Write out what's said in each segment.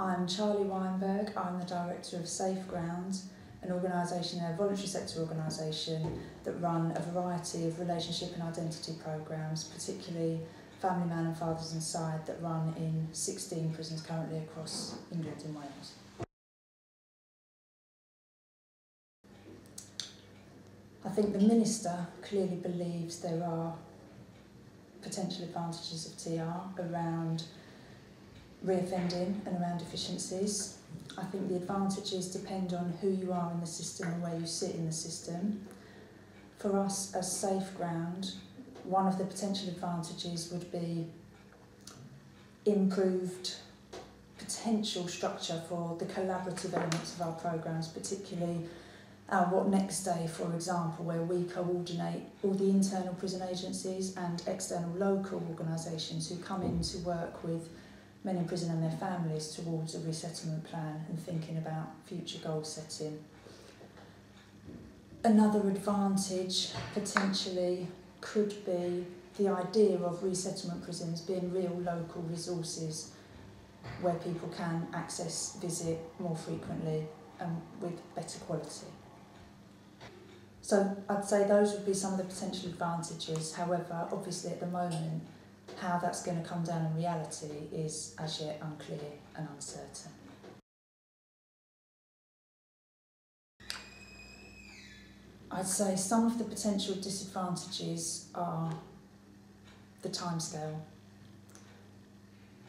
I'm Charlie Weinberg. I'm the director of SafeGround, an organisation, a voluntary sector organisation that run a variety of relationship and identity programmes, particularly Family Man and Fathers Inside, that run in 16 prisons currently across England and Wales. I think the Minister clearly believes there are potential advantages of TR around reoffending and around efficiencies. I think the advantages depend on who you are in the system and where you sit in the system. For us as SafeGround, one of the potential advantages would be improved potential structure for the collaborative elements of our programmes, particularly our What Next Day, for example, where we coordinate all the internal prison agencies and external local organisations who come in to work with men in prison and their families towards a resettlement plan and thinking about future goal setting. Another advantage potentially could be the idea of resettlement prisons being real local resources where people can access, visit more frequently and with better quality. So I'd say those would be some of the potential advantages. However, obviously at the moment, how that's going to come down in reality is as yet unclear and uncertain. I'd say some of the potential disadvantages are the timescale.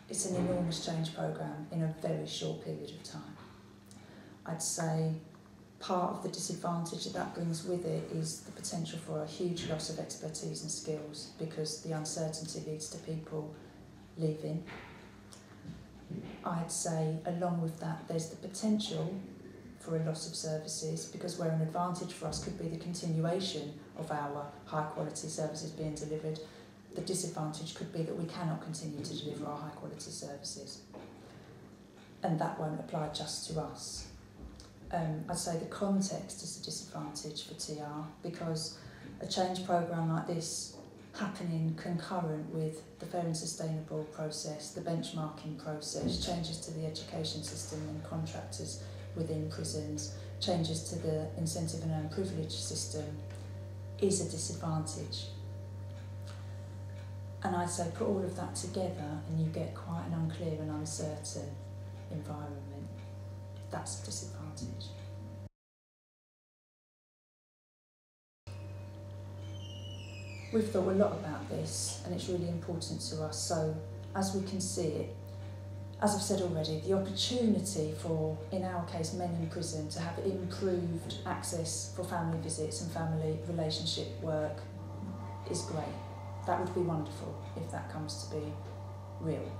It's an enormous change programme in a very short period of time. I'd say part of the disadvantage that brings with it is the potential for a huge loss of expertise and skills because the uncertainty leads to people leaving. I'd say along with that there's the potential for a loss of services because where an advantage for us could be the continuation of our high quality services being delivered, the disadvantage could be that we cannot continue to deliver our high quality services. And that won't apply just to us. I'd say the context is a disadvantage for TR because a change programme like this happening concurrent with the fair and sustainable process, the benchmarking process, changes to the education system and contractors within prisons, changes to the incentive and earned privilege system is a disadvantage. And I'd say put all of that together and you get quite an unclear and uncertain environment. That's a disadvantage. We've thought a lot about this and it's really important to us. So as we can see it, as I've said already, the opportunity for, in our case, men in prison to have improved access for family visits and family relationship work is great. That would be wonderful if that comes to be real.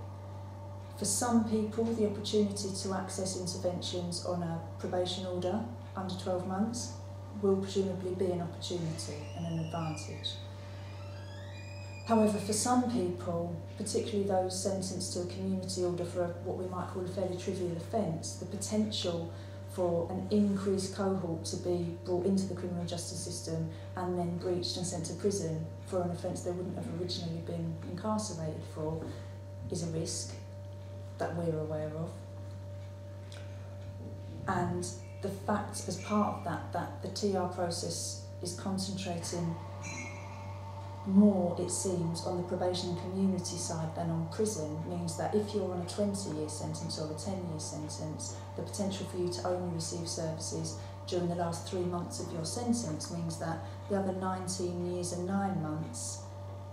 For some people, the opportunity to access interventions on a probation order under 12 months will presumably be an opportunity and an advantage. However, for some people, particularly those sentenced to a community order for what we might call a fairly trivial offence, the potential for an increased cohort to be brought into the criminal justice system and then breached and sent to prison for an offence they wouldn't have originally been incarcerated for is a risk that we're aware of. And the fact as part of that the TR process is concentrating more, it seems, on the probation and community side than on prison means that if you're on a 20-year sentence or a 10-year sentence, the potential for you to only receive services during the last 3 months of your sentence means that the other 19 years and 9 months,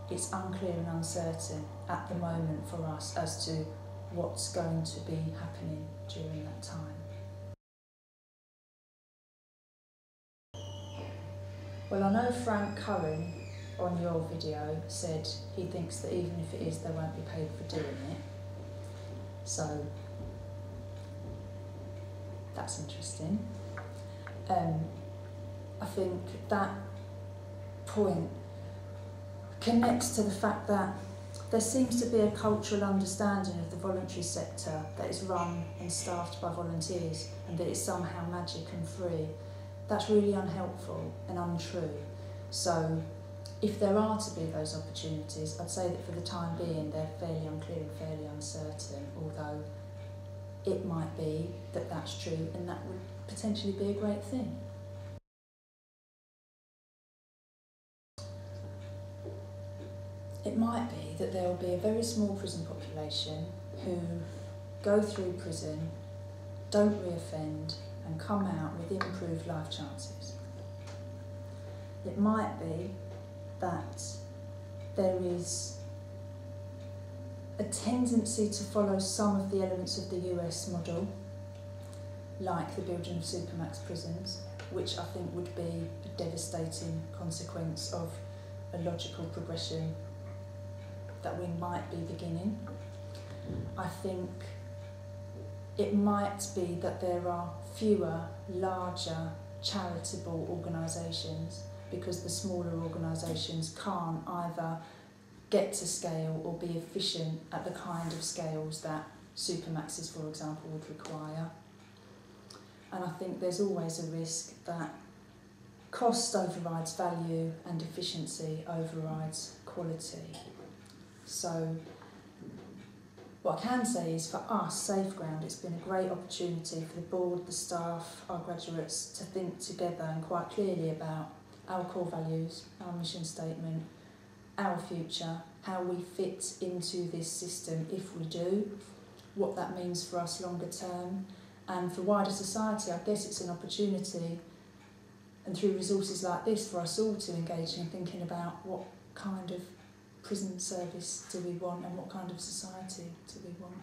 it's unclear and uncertain at the moment for us as to what's going to be happening during that time. Well, I know Frank Curran on your video said he thinks that even if it is, they won't be paid for doing it. So that's interesting. I think that point connects to the fact that there seems to be a cultural understanding of the voluntary sector that is run and staffed by volunteers and that it's somehow magic and free. That's really unhelpful and untrue. So if there are to be those opportunities, I'd say that for the time being they're fairly unclear and fairly uncertain, although it might be that that's true and that would potentially be a great thing. It might be that there will be a very small prison population who go through prison, don't reoffend and come out with improved life chances. It might be that there is a tendency to follow some of the elements of the US model, like the building of supermax prisons, which I think would be a devastating consequence of a logical progression that we might be beginning. I think it might be that there are fewer, larger, charitable organisations because the smaller organisations can't either get to scale or be efficient at the kind of scales that supermaxes, for example, would require. And I think there's always a risk that cost overrides value and efficiency overrides quality. So what I can say is for us, SafeGround, it's been a great opportunity for the board, the staff, our graduates to think together and quite clearly about our core values, our mission statement, our future, how we fit into this system if we do, what that means for us longer term, and for wider society. I guess it's an opportunity, and through resources like this, for us all to engage in thinking about what kind of prison service do we want and what kind of society do we want.